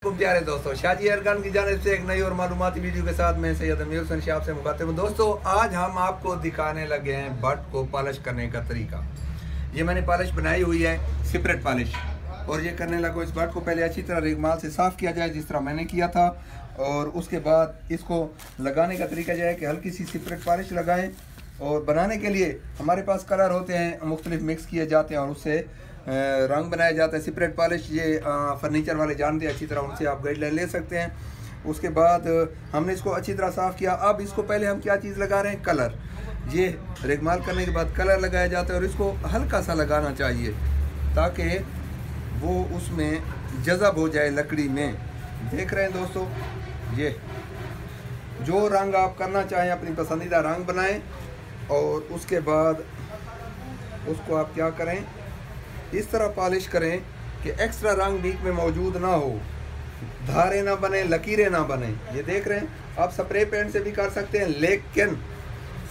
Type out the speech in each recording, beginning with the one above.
प्यारे दोस्तों, शाजी अरकान की जानिब से एक नई और मालूमाती वीडियो के साथ मैं सैयद अमीर हुसैन शाह से मुखातिब हूं। दोस्तों, आज हम आपको दिखाने लगे हैं बट को पॉलिश करने का तरीका। ये मैंने पॉलिश बनाई हुई है, सेपरेट पॉलिश, और ये करने लगा। इस बट को पहले अच्छी तरह रेगमाल से साफ़ किया जाए जिस तरह मैंने किया था, और उसके बाद इसको लगाने का तरीका यह है कि हल्की सी सेपरेट पॉलिश लगाएँ। और बनाने के लिए हमारे पास कलर होते हैं, मुख्तलिफ मिक्स किए जाते हैं और उससे रंग बनाया जाता है। सेपरेट पॉलिश ये फर्नीचर वाले जानते हैं अच्छी तरह, उनसे आप गाइडलाइन ले सकते हैं। उसके बाद हमने इसको अच्छी तरह साफ़ किया। अब इसको पहले हम क्या चीज़ लगा रहे हैं, कलर। ये रेगमाल करने के बाद कलर लगाया जाता है और इसको हल्का सा लगाना चाहिए ताकि वो उसमें जज़ब हो जाए लकड़ी में। देख रहे हैं दोस्तों, ये जो रंग आप करना चाहें अपनी पसंदीदा रंग बनाएं, और उसके बाद उसको आप क्या करें, इस तरह पॉलिश करें कि एक्स्ट्रा रंग बीच में मौजूद ना हो, धारे ना बने, लकीरें ना बने। ये देख रहे हैं, आप स्प्रे पेंट से भी कर सकते हैं, लेकिन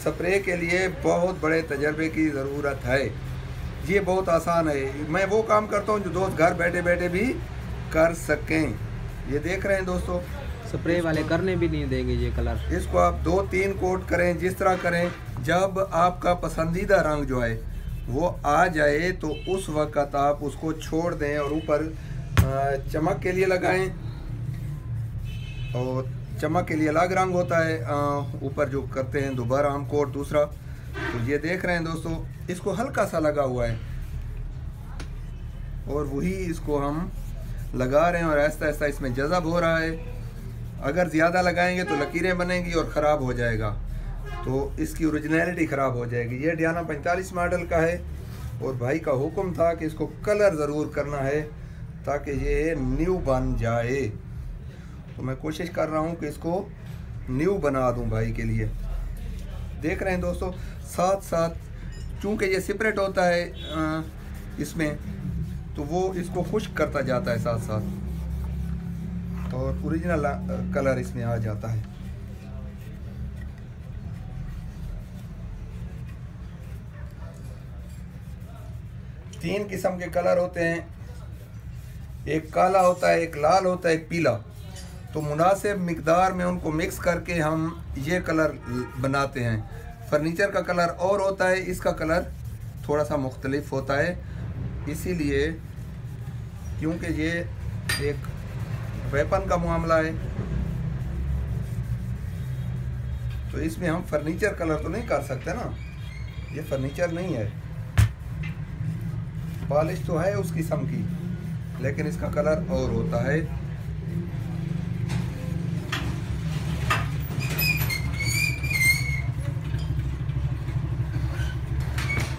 स्प्रे के लिए बहुत बड़े तजर्बे की ज़रूरत है। ये बहुत आसान है, मैं वो काम करता हूँ जो दोस्त घर बैठे बैठे भी कर सकें। ये देख रहे हैं दोस्तों, स्प्रे वाले करने भी नहीं देंगे ये कलर। इसको आप 2-3 कोट करें, जिस तरह करें। जब आपका पसंदीदा रंग जो है वो आ जाए तो उस वक़्त आप उसको छोड़ दें और ऊपर चमक के लिए लगाएं। और चमक के लिए अलग रंग होता है, ऊपर जो करते हैं दोबारा हम कोट दूसरा। तो ये देख रहे हैं दोस्तों, इसको हल्का सा लगा हुआ है और वही इसको हम लगा रहे हैं और आहिस्ता आहिस्ता इसमें जज़ब हो रहा है। अगर ज़्यादा लगाएंगे तो लकीरें बनेंगी और ख़राब हो जाएगा, तो इसकी ओरिजिनलिटी ख़राब हो जाएगी। ये डियाना 45 मॉडल का है और भाई का हुक्म था कि इसको कलर ज़रूर करना है ताकि ये न्यू बन जाए। तो मैं कोशिश कर रहा हूँ कि इसको न्यू बना दूँ भाई के लिए। देख रहे हैं दोस्तों, साथ साथ चूँकि ये सेपरेट होता है इसमें, तो वो इसको खुश्क करता जाता है साथ साथ, और ओरिजिनल कलर इसमें आ जाता है। तीन किस्म के कलर होते हैं, एक काला होता है, एक लाल होता है, एक पीला। तो मुनासिब मिकदार में उनको मिक्स करके हम ये कलर बनाते हैं। फर्नीचर का कलर और होता है, इसका कलर थोड़ा सा मुख्तलिफ होता है, इसीलिए क्योंकि ये एक वेपन का मामला है, तो इसमें हम फर्नीचर कलर तो नहीं कर सकते ना। ये फर्नीचर नहीं है, पॉलिश तो है उस किस्म की, लेकिन इसका कलर और होता है।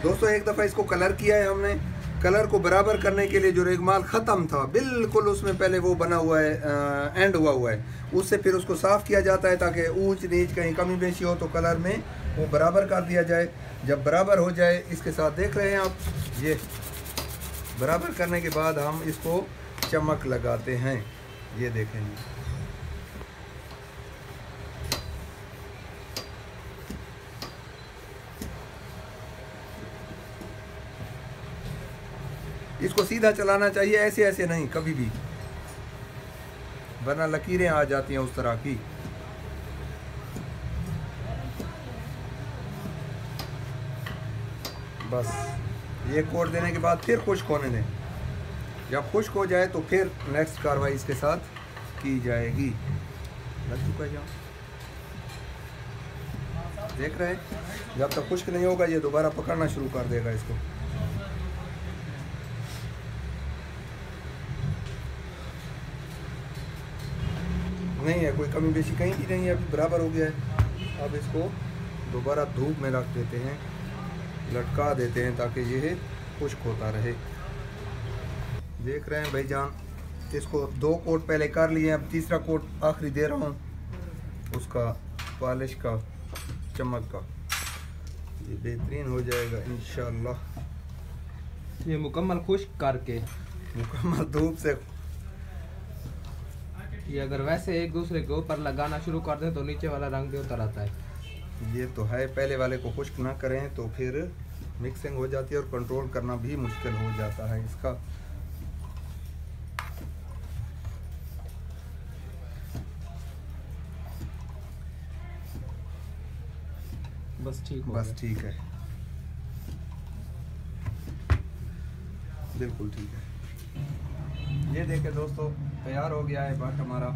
दोस्तों, एक दफ़ा इसको कलर किया है हमने। कलर को बराबर करने के लिए जो रेगमाल ख़त्म था बिल्कुल, उसमें पहले वो बना हुआ है, एंड हुआ है, उससे फिर उसको साफ़ किया जाता है ताकि ऊंच नीच कहीं कमी बेशी हो तो कलर में वो बराबर कर दिया जाए। जब बराबर हो जाए, इसके साथ देख रहे हैं आप, ये बराबर करने के बाद हम इसको चमक लगाते हैं। ये देखेंगे, इसको सीधा चलाना चाहिए, ऐसे ऐसे नहीं कभी भी, वरना लकीरें आ जाती हैं उस तरह की। बस ये कोट देने के बाद फिर खुश्क होने दें। जब खुश्क हो जाए तो फिर नेक्स्ट कार्रवाई इसके साथ की जाएगी। लग चुका है, देख रहे हैं। जब तक खुश्क नहीं होगा ये दोबारा पकड़ना शुरू कर देगा इसको। नहीं है कोई कमी बेशी कहीं की नहीं है, अभी बराबर हो गया है। अब इसको दोबारा धूप में रख देते हैं, लटका देते हैं ताकि ये खुश्क होता रहे। देख रहे हैं भाईजान, इसको 2 कोट पहले कर लिए, अब तीसरा कोट आखिरी दे रहा हूँ उसका, पॉलिश का, चमक का। ये बेहतरीन हो जाएगा इंशाल्लाह। ये मुकम्मल खुश्क करके, मुकम्मल धूप से। ये अगर वैसे एक दूसरे के ऊपर लगाना शुरू कर दें तो नीचे वाला रंग भी उतर आता है। ये तो है, पहले वाले को खुश्क ना करें तो फिर मिक्सिंग हो जाती है और कंट्रोल करना भी मुश्किल हो जाता है इसका। बस ठीक हो बस गया। ठीक है, बिल्कुल ठीक है। ये देखें दोस्तों, तैयार हो गया है बट हमारा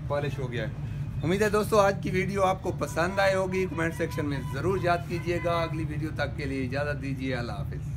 पॉलिश हो गया है। उम्मीद है दोस्तों आज की वीडियो आपको पसंद आई होगी। कमेंट सेक्शन में ज़रूर याद कीजिएगा। अगली वीडियो तक के लिए इजाज़त दीजिए। अल्लाह हाफिज़।